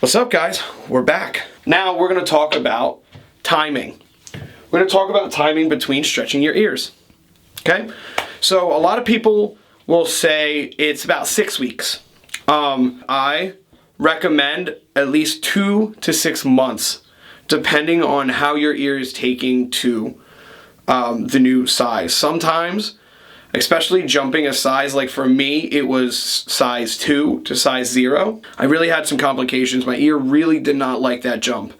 What's up, guys? We're back. Now we're going to talk about timing. We're going to talk about timing between stretching your ears. Okay? So a lot of people will say it's about 6 weeks. I recommend at least 2 to 6 months, depending on how your ear is taking to the new size. Sometimes, especially jumping a size, like for me, it was size 2 to size 0. I really had some complications. My ear really did not like that jump.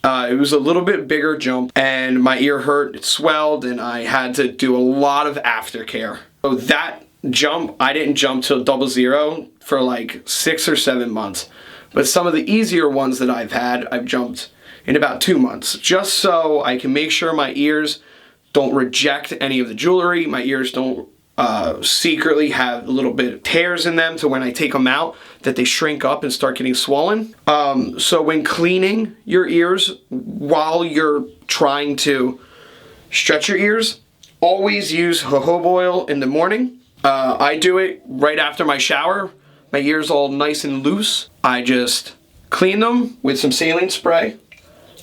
It was a little bit bigger jump and my ear hurt, it swelled, and I had to do a lot of aftercare. So that jump, I didn't jump till 00 for like 6 or 7 months. But some of the easier ones that I've had, I've jumped in about 2 months, just so I can make sure my ears don't reject any of the jewelry. My ears don't secretly have a little bit of tears in them, to when I take them out that they shrink up and start getting swollen. So when cleaning your ears while you're trying to stretch your ears, always use jojoba oil in the morning. I do it right after my shower. My ears all nice and loose. I just clean them with some saline spray,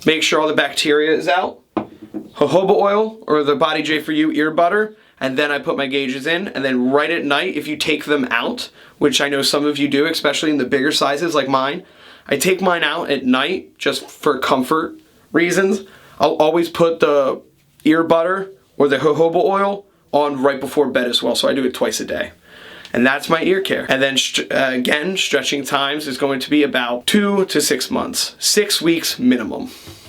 make sure all the bacteria is out, jojoba oil or the Body J for You ear butter, and then I put my gauges in. And then right at night, if you take them out, which I know some of you do, especially in the bigger sizes like mine, I take mine out at night just for comfort reasons. I'll always put the ear butter or the jojoba oil on right before bed as well, so I do it twice a day. And that's my ear care. And then again, stretching times is going to be about 2 to 6 months, 6 weeks minimum.